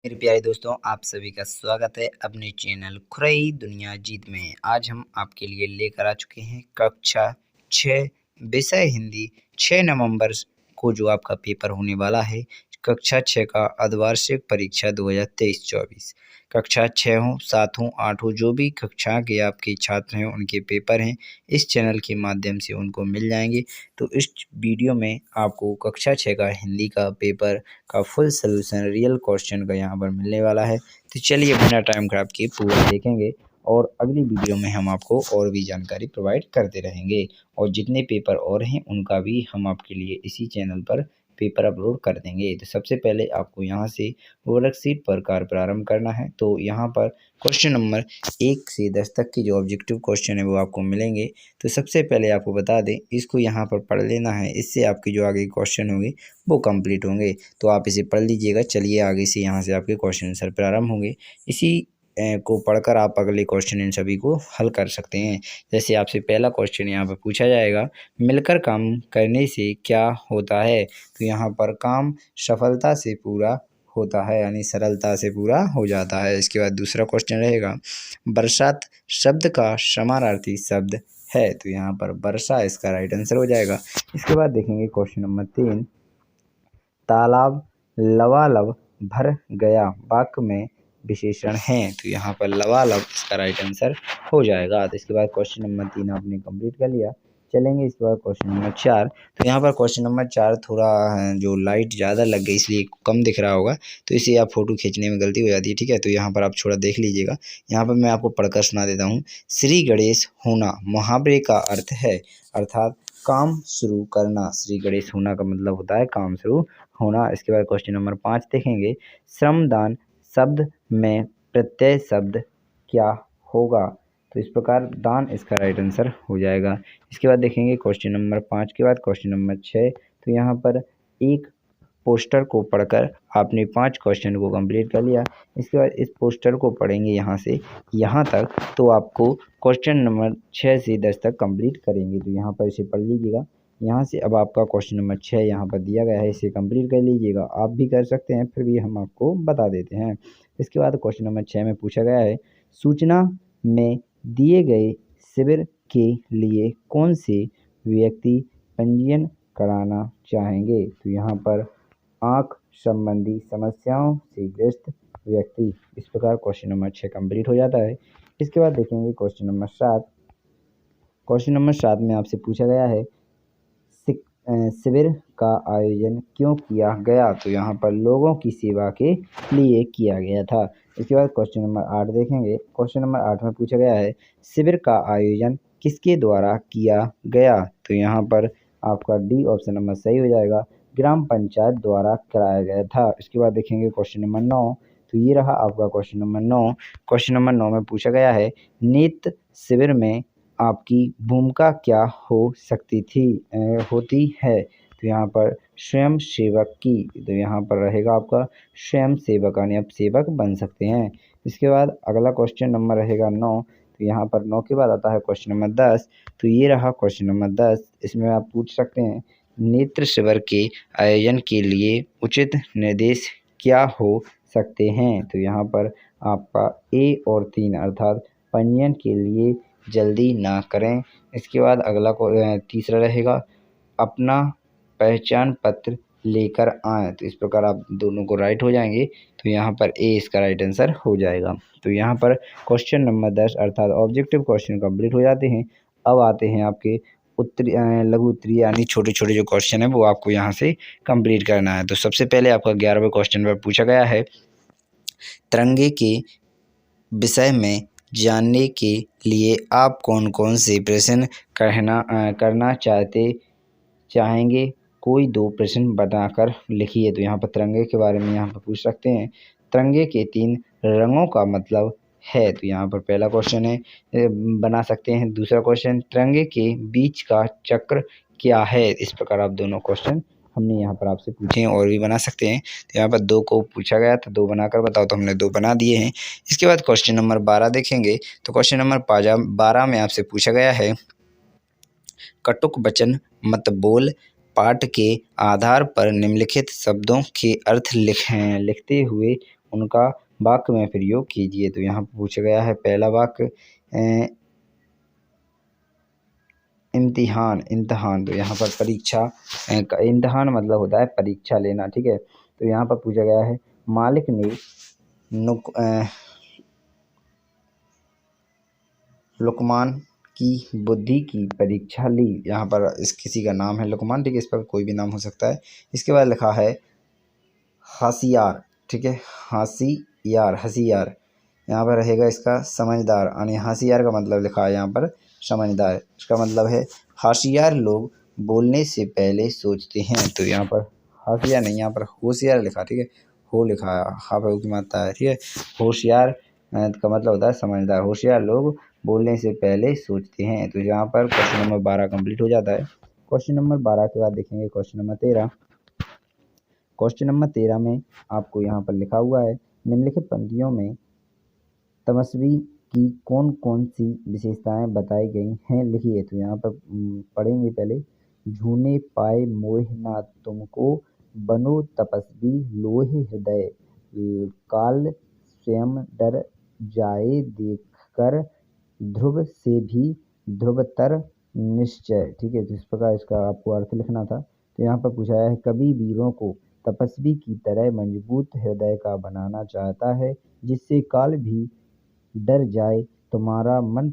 मेरे प्यारे दोस्तों, आप सभी का स्वागत है अपने चैनल खुरई दुनिया जीत में। आज हम आपके लिए लेकर आ चुके हैं कक्षा 6 विषय हिंदी 6 नवंबर को जो आपका पेपर होने वाला है। कक्षा 6 का अर्धवार्षिक परीक्षा 2023-24 कक्षा 6 हो 7 हो 8 हो, जो भी कक्षा के आपके छात्र हैं उनके पेपर हैं इस चैनल के माध्यम से उनको मिल जाएंगे। तो इस वीडियो में आपको कक्षा 6 का हिंदी का पेपर का फुल सोल्यूशन रियल क्वेश्चन का यहाँ पर मिलने वाला है। तो चलिए बिना टाइम खराब किए पूरा देखेंगे और अगली वीडियो में हम आपको और भी जानकारी प्रोवाइड करते रहेंगे। और जितने पेपर और हैं उनका भी हम आपके लिए इसी चैनल पर पेपर अपलोड कर देंगे। तो सबसे पहले आपको यहाँ से वर्कशीट पर कार्य प्रारंभ करना है। तो यहाँ पर क्वेश्चन नंबर 1 से 10 तक की जो ऑब्जेक्टिव क्वेश्चन है वो आपको मिलेंगे। तो सबसे पहले आपको बता दें, इसको यहाँ पर पढ़ लेना है, इससे आपकी जो आगे क्वेश्चन होंगे वो कंप्लीट होंगे। तो आप इसे पढ़ लीजिएगा। चलिए आगे से यहाँ से आपके क्वेश्चन आंसर प्रारंभ होंगे। इसी को पढ़कर आप अगले क्वेश्चन इन सभी को हल कर सकते हैं। जैसे आपसे पहला क्वेश्चन यहाँ पर पूछा जाएगा, मिलकर काम करने से क्या होता है। तो यहाँ पर काम सफलता से पूरा होता है, यानी सरलता से पूरा हो जाता है। इसके बाद दूसरा क्वेश्चन रहेगा, बरसात शब्द का समानार्थी शब्द है। तो यहाँ पर वर्षा इसका राइट आंसर हो जाएगा। इसके बाद देखेंगे क्वेश्चन नंबर 3, तालाब लबालब भर गया वाक्य में विशेषण है। तो यहाँ पर लबालब इसका राइट आंसर हो जाएगा। तो इसके बाद क्वेश्चन नंबर 3 आपने कंप्लीट कर लिया। चलेंगे इसके बाद क्वेश्चन नंबर 4। तो यहाँ पर क्वेश्चन नंबर 4 थोड़ा जो लाइट ज़्यादा लग गई इसलिए कम दिख रहा होगा, तो इसे आप फोटो खींचने में गलती हो जाती है, ठीक है। तो यहाँ पर आप थोड़ा देख लीजिएगा। यहाँ पर मैं आपको पढ़कर सुना देता हूँ। श्री गणेश होना मुहावरे का अर्थ है, अर्थात काम शुरू करना। श्री गणेश होना का मतलब होता है काम शुरू होना। इसके बाद क्वेश्चन नंबर 5 देखेंगे, श्रमदान शब्द में प्रत्यय शब्द क्या होगा। तो इस प्रकार दान इसका राइट आंसर हो जाएगा। इसके बाद देखेंगे क्वेश्चन नंबर 5 के बाद क्वेश्चन नंबर 6। तो यहाँ पर एक पोस्टर को पढ़कर आपने 5 क्वेश्चन को कंप्लीट कर लिया। इसके बाद इस पोस्टर को पढ़ेंगे यहाँ से यहाँ तक, तो आपको क्वेश्चन नंबर 6 से 10 तक कंप्लीट करेंगे। तो यहाँ पर इसे पढ़ लीजिएगा। यहाँ से अब आपका क्वेश्चन नंबर 6 यहाँ पर दिया गया है, इसे कंप्लीट कर लीजिएगा। आप भी कर सकते हैं, फिर भी हम आपको बता देते हैं। इसके बाद क्वेश्चन नंबर 6 में पूछा गया है, सूचना में दिए गए शिविर के लिए कौन से व्यक्ति पंजीयन कराना चाहेंगे। तो यहाँ पर आँख संबंधी समस्याओं से ग्रस्त व्यक्ति। इस प्रकार क्वेश्चन नंबर 6 कंप्लीट हो जाता है। इसके बाद देखेंगे क्वेश्चन नंबर 7। क्वेश्चन नंबर 7 में आपसे पूछा गया है, शिविर का आयोजन क्यों किया गया। तो यहाँ पर लोगों की सेवा के लिए किया गया था। इसके बाद क्वेश्चन नंबर 8 देखेंगे। क्वेश्चन नंबर 8 में पूछा गया है, शिविर का आयोजन किसके द्वारा किया गया। तो यहाँ पर आपका डी ऑप्शन नंबर सही हो जाएगा, ग्राम पंचायत द्वारा कराया गया था। इसके बाद देखेंगे क्वेश्चन नंबर 9। तो ये रहा आपका क्वेश्चन नंबर 9। क्वेश्चन नंबर 9 में पूछा गया है, नेत्र शिविर में आपकी भूमिका क्या हो सकती थी होती है। तो यहाँ पर स्वयं सेवक की। तो यहाँ पर रहेगा आपका स्वयं सेवक, यानी आप सेवक बन सकते हैं। इसके बाद अगला क्वेश्चन नंबर रहेगा 9। तो यहाँ पर 9 के बाद आता है क्वेश्चन नंबर 10। तो ये रहा क्वेश्चन नंबर 10। इसमें आप पूछ सकते हैं, नेत्र शिविर के आयोजन के लिए उचित निर्देश क्या हो सकते हैं। तो यहाँ पर आपका ए और 3 अर्थात पंजीयन के लिए जल्दी ना करें। इसके बाद अगला तीसरा रहेगा, अपना पहचान पत्र लेकर आएँ। तो इस प्रकार आप दोनों को राइट हो जाएंगे। तो यहाँ पर ए इसका राइट आंसर हो जाएगा। तो यहाँ पर क्वेश्चन नंबर 10 अर्थात ऑब्जेक्टिव क्वेश्चन कंप्लीट हो जाते हैं। अब आते हैं आपके उत्तरी लघु उत्तरीय यानी छोटे छोटे जो क्वेश्चन है वो आपको यहाँ से कंप्लीट करना है। तो सबसे पहले आपका 11वें क्वेश्चन पर पूछा गया है, तिरंगे के विषय में जानने के लिए आप कौन कौन से प्रश्न करना चाहेंगे। कोई 2 प्रश्न बनाकर लिखिए। तो यहाँ पर तिरंगे के बारे में यहाँ पर पूछ सकते हैं, तिरंगे के 3 रंगों का मतलब है। तो यहाँ पर पहला क्वेश्चन है बना सकते हैं। दूसरा क्वेश्चन, तिरंगे के बीच का चक्र क्या है। इस प्रकार आप दोनों क्वेश्चन हमने यहाँ पर आपसे पूछे हैं और भी बना सकते हैं। तो यहाँ पर 2 को पूछा गया था, 2 बनाकर बताओ, तो हमने 2 बना दिए हैं। इसके बाद क्वेश्चन नंबर 12 देखेंगे। तो क्वेश्चन नंबर 12 में आपसे पूछा गया है, कटुक वचन मत बोल पाठ के आधार पर निम्नलिखित शब्दों के अर्थ लिखते हुए उनका वाक्य में प्रयोग कीजिए। तो यहाँ पर पूछा गया है पहला वाक्य इम्तिहान, इम्तिहान। तो यहाँ पर परीक्षा, इम्तिहान मतलब होता है परीक्षा लेना, ठीक है। तो यहाँ पर पूछा गया है मालिक ने लुकमान की बुद्धि की परीक्षा ली। यहाँ पर इस किसी का नाम है लुकमान, ठीक है। इस पर कोई भी नाम हो सकता है। इसके बाद लिखा है होशियार, ठीक है, होशियार, होशियार। यहाँ पर रहेगा इसका समझदार, यानी होशियार का मतलब लिखा है यहाँ पर समझदार। इसका मतलब है होशियार लोग बोलने से पहले सोचते हैं। तो यहाँ पर होशियार नहीं, यहाँ पर होशियार लिखा, ठीक है, हो लिखा है, हाँ भाई की मात्रा है, ठीक है। होशियार का मतलब होता है समझदार। होशियार लोग बोलने से पहले सोचते हैं। तो यहाँ पर क्वेश्चन नंबर 12 कंप्लीट हो जाता है। क्वेश्चन नंबर 12 के बाद देखेंगे क्वेश्चन नंबर 13। क्वेश्चन नंबर 13 में आपको यहाँ पर लिखा हुआ है निम्नलिखित पंक्तियों में तमस्वी की कौन कौन सी विशेषताएं बताई गई हैं, लिखिए। तो यहाँ पर पढ़ेंगे पहले। झूने पाए मोह ना तुमको, बनो तपस्वी लोहे हृदय, काल स्वयं डर जाए देखकर, ध्रुव से भी ध्रुवतर निश्चय, ठीक है। तो इस प्रकार इसका आपको अर्थ लिखना था। तो यहाँ पर पूछा है कवि वीरों को तपस्वी की तरह मजबूत हृदय का बनाना चाहता है, जिससे काल भी डर जाए, तुम्हारा मन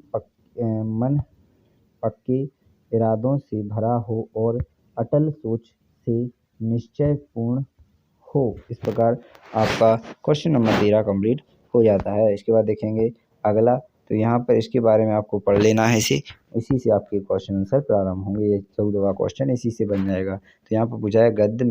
पक्के इरादों से भरा हो और अटल सोच से निश्चय पूर्ण हो। इस प्रकार आपका क्वेश्चन नंबर 13 कंप्लीट हो जाता है। इसके बाद देखेंगे अगला। तो यहाँ पर इसके बारे में आपको पढ़ लेना है, इसी से आपके क्वेश्चन आंसर प्रारंभ होंगे। ये 14वां क्वेश्चन इसी से बन जाएगा। तो यहाँ पर पूछा है गद्य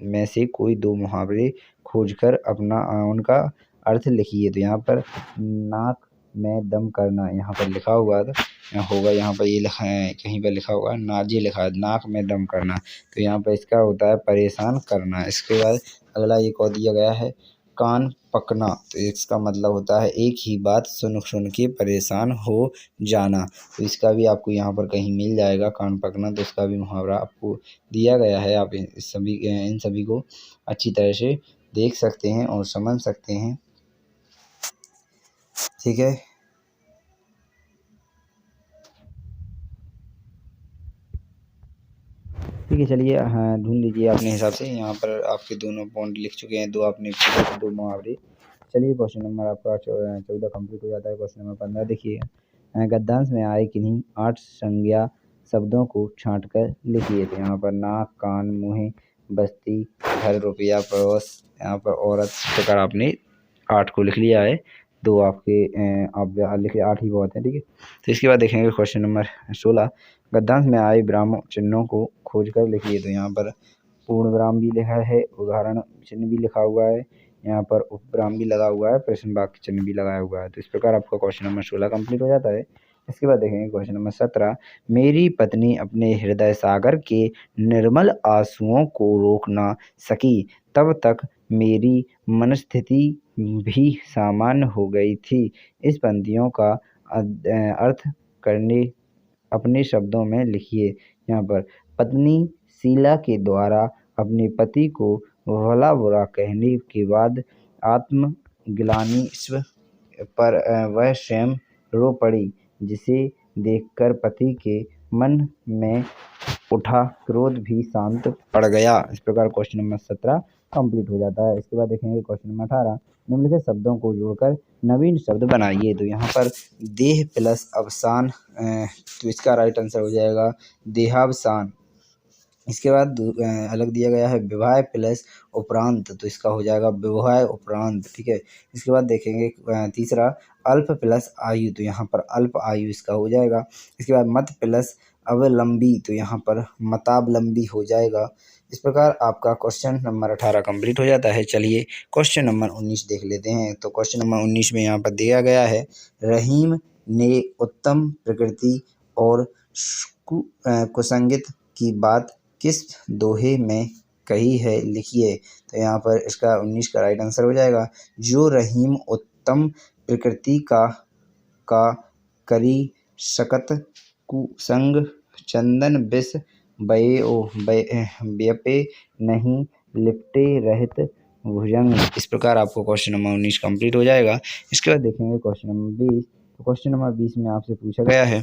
में से कोई दो मुहावरे खोजकर अपना उनका अर्थ लिखिए। तो यहाँ पर नाक में दम करना यहाँ पर लिखा हुआ होगा, यहाँ पर ये लिखा है, कहीं पर लिखा हुआ नाजे लिखा है, नाक में दम करना। तो यहाँ पर इसका होता है परेशान करना। इसके बाद अगला एक और दिया गया है कान पकना। तो इसका मतलब होता है एक ही बात सुन सुन के परेशान हो जाना। तो इसका भी आपको यहाँ पर कहीं मिल जाएगा कान पकना। तो इसका भी मुहावरा आपको दिया गया है। आप इन सभी को अच्छी तरह से देख सकते हैं और समझ सकते हैं, ठीक है। ठीक है, चलिए हाँ ढूंढ लीजिए अपने हिसाब से। यहाँ पर आपके दोनों पॉइंट लिख चुके हैं, दो आपने दो मुहावरे। चलिए क्वेश्चन नंबर आपका 14 कंप्लीट हो जाता है। क्वेश्चन नंबर 15 देखिए। गद्यांश में आए किन्हीं 8 संज्ञा शब्दों को छांट कर लिखिए। तो यहाँ पर नाक, कान, मुँह, बस्ती, घर, रुपया, पड़ोस, यहाँ पर औरत। इस प्रकार आपने 8 को लिख लिया है। दो आपके आप लिखे 8 ही बहुत है, ठीक है। तो इसके बाद देखेंगे क्वेश्चन नंबर 16। गद्यांश में आए विराम चिन्हों को खोज कर लिखिए। तो यहाँ पर पूर्ण विराम भी लिखा है, उदाहरण चिन्ह भी लिखा हुआ है, यहाँ पर उपविराम भी लगा हुआ है, प्रश्न वाक्य चिन्ह भी लगाया हुआ है। तो इस प्रकार आपका क्वेश्चन नंबर 16 कंप्लीट हो जाता है। इसके बाद देखेंगे क्वेश्चन नंबर 17। मेरी पत्नी अपने हृदय सागर के निर्मल आंसुओं को रोक ना सकी, तब तक मेरी मनस्थिति भी सामान्य हो गई थी। इस पंक्तियों का अर्थ करने अपने शब्दों में लिखिए। यहाँ पर पत्नी शीला के द्वारा अपने पति को भला बुरा कहने के बाद आत्मग्लानि पर वह स्वयं रो पड़ी, जिसे देखकर पति के मन में उठा क्रोध भी शांत पड़ गया। इस प्रकार क्वेश्चन नंबर 17 कंप्लीट हो जाता है। इसके बाद देखेंगे क्वेश्चन नंबर 18। निम्नलिखित शब्दों को जोड़कर नवीन शब्द बनाइए। तो यहाँ पर देह प्लस अवसान, तो इसका राइट आंसर हो जाएगा देहावसान। इसके बाद अलग दिया गया है विवाह प्लस उपरांत। तो इसका हो जाएगा विवाह उपरांत, ठीक है। इसके बाद देखेंगे तीसरा अल्प प्लस आयु। तो यहाँ पर अल्प आयु इसका हो जाएगा। इसके बाद मत प्लस अवलंबी। तो यहाँ पर मतावलंबी हो जाएगा। इस प्रकार आपका क्वेश्चन नंबर 18 कंप्लीट हो जाता है। चलिए क्वेश्चन नंबर 19 देख लेते हैं। तो क्वेश्चन नंबर 19 में यहाँ पर दिया गया है रहीम ने उत्तम प्रकृति और कुसंगत की बात किस दोहे में कही है, लिखिए। तो यहाँ पर इसका 19 का राइट आंसर हो जाएगा जो रहीम उत्तम प्रकृति का करी सकत कुसंग चंदन विष व्यपे नहीं लिपटे रहित भुजंग। इस प्रकार आपको क्वेश्चन नंबर 19 कंप्लीट हो जाएगा। इसके बाद देखेंगे क्वेश्चन नंबर 20। तो क्वेश्चन नंबर 20 में आपसे पूछा गया है,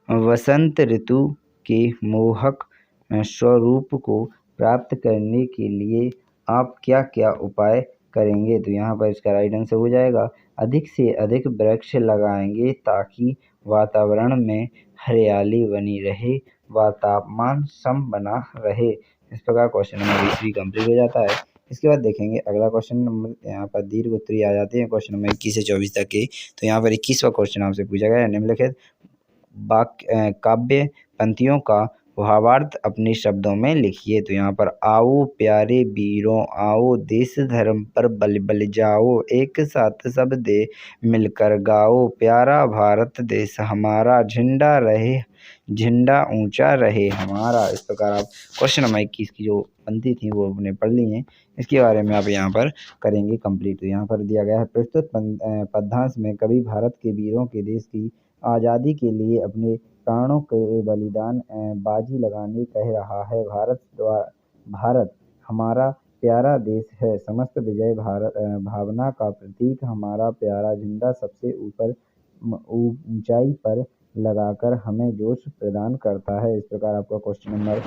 वसंत ऋतु के मोहक स्वरूप को प्राप्त करने के लिए आप क्या क्या उपाय करेंगे। तो यहाँ पर इसका राइट आंसर हो जाएगा, अधिक से अधिक वृक्ष लगाएंगे ताकि वातावरण में हरियाली बनी रहे व तापमान सम बना रहे। इस प्रकार क्वेश्चन नंबर 20 भी कंप्लीट हो जाता है। इसके बाद देखेंगे अगला क्वेश्चन नंबर, यहाँ पर दीर्घ उत्तरीय आ जाते हैं क्वेश्चन नंबर 21 से 24 तक के। तो यहाँ पर 21वां क्वेश्चन आपसे पूछा गया है, निम्नलिखित काव्य पंक्तियों का भावार्थ अपने शब्दों में लिखिए। तो यहाँ पर आओ प्यारे वीरों आओ, देश धर्म पर बल बल जाओ, एक साथ सब दे मिलकर गाओ, प्यारा भारत देश हमारा, झंडा ऊंचा रहे हमारा। इस प्रकार आप क्वेश्चन नंबर 21 की जो पंक्ति थी वो अपने पढ़ ली हैं। इसके बारे में आप यहाँ पर करेंगे कंप्लीट। तो यहाँ पर दिया गया है, प्रस्तुत पद्यांश में कवि भारत के वीरों के देश की आज़ादी के लिए अपने प्राणों के बलिदान बाजी लगाने कह रहा है। भारत हमारा प्यारा देश है, समस्त विजय भारत भावना का प्रतीक, हमारा प्यारा झंडा सबसे ऊपर ऊंचाई पर लगाकर हमें जोश प्रदान करता है। इस प्रकार आपका क्वेश्चन नंबर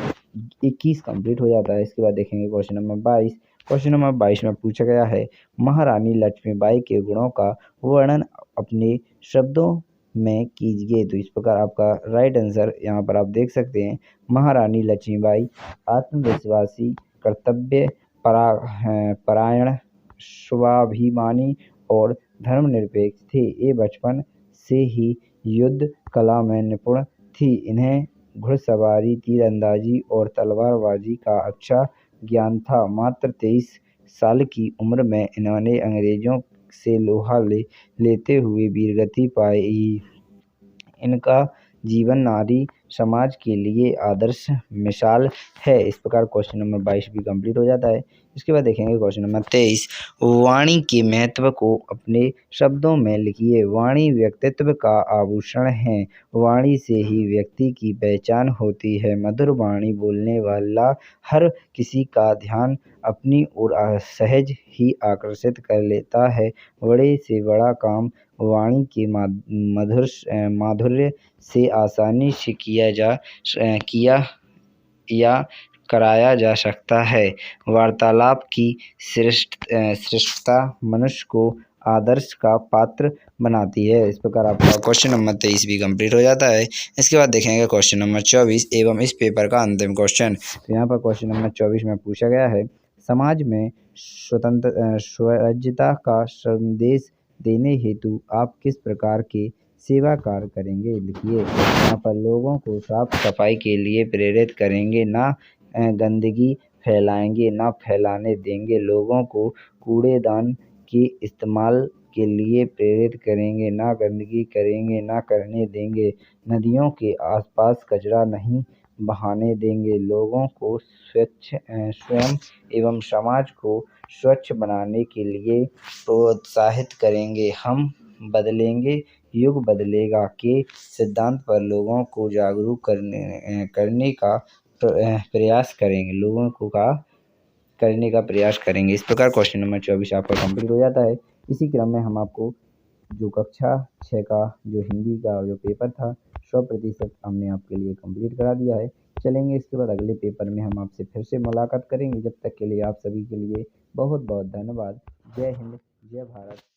21 कंप्लीट हो जाता है। इसके बाद देखेंगे क्वेश्चन नंबर 22। क्वेश्चन नंबर 22 में पूछा गया है, महारानी लक्ष्मीबाई के गुणों का वर्णन अपने शब्दों में कीजिए। तो इस प्रकार आपका राइट आंसर यहाँ पर आप देख सकते हैं, महारानी लक्ष्मीबाई आत्मविश्वासी, कर्तव्य परायण, स्वाभिमानी और धर्मनिरपेक्ष थे। ये बचपन से ही युद्ध कला में निपुण थी। इन्हें घुड़सवारी, तीरंदाजी और तलवारबाजी का अच्छा ज्ञान था। मात्र 23 साल की उम्र में इन्होंने अंग्रेजों से लोहा लेते हुए वीरगति पाई। इनका जीवन नारी समाज के लिए आदर्श मिसाल है। इस प्रकार क्वेश्चन नंबर 22 भी कंप्लीट हो जाता है। इसके बाद देखेंगे क्वेश्चन नंबर 23, वाणी के महत्व को अपने शब्दों में लिखिए। वाणी व्यक्तित्व का आभूषण है, वाणी से ही व्यक्ति की पहचान होती है। मधुर वाणी बोलने वाला हर किसी का ध्यान अपनी ओर सहज ही आकर्षित कर लेता है। बड़े से बड़ा काम वाणी के माधुर्य से आसानी से किया कराया जा सकता है। वार्तालाप की श्रेष्ठता मनुष्य को आदर्श का पात्र बनाती है। इस प्रकार आपका क्वेश्चन नंबर 23 भी कंप्लीट हो जाता है। इसके बाद देखेंगे क्वेश्चन नंबर 24 एवं इस पेपर का अंतिम क्वेश्चन। तो यहाँ पर क्वेश्चन नंबर 24 में पूछा गया है, समाज में स्वराज्यता का संदेश देने हेतु आप किस प्रकार के सेवा कार्य करेंगे, लिखिए। यहाँ पर लोगों को साफ सफाई के लिए प्रेरित करेंगे, ना गंदगी फैलाएंगे, ना फैलाने देंगे। लोगों को कूड़ेदान के इस्तेमाल के लिए प्रेरित करेंगे, ना गंदगी करेंगे, ना करने देंगे। नदियों के आसपास कचरा नहीं बहाने देंगे। लोगों को स्वयं एवं समाज को स्वच्छ बनाने के लिए प्रोत्साहित करेंगे। हम बदलेंगे युग बदलेगा के सिद्धांत पर लोगों को जागरूक करने का प्रयास करेंगे। इस प्रकार क्वेश्चन नंबर 24 आपका कंप्लीट हो जाता है। इसी क्रम में हम आपको जो कक्षा 6 का जो हिंदी का जो पेपर था 100% हमने आपके लिए कंप्लीट करा दिया है। चलेंगे इसके बाद अगले पेपर में हम आपसे फिर से मुलाकात करेंगे। जब तक के लिए आप सभी के लिए बहुत बहुत धन्यवाद। जय हिंद, जय भारत।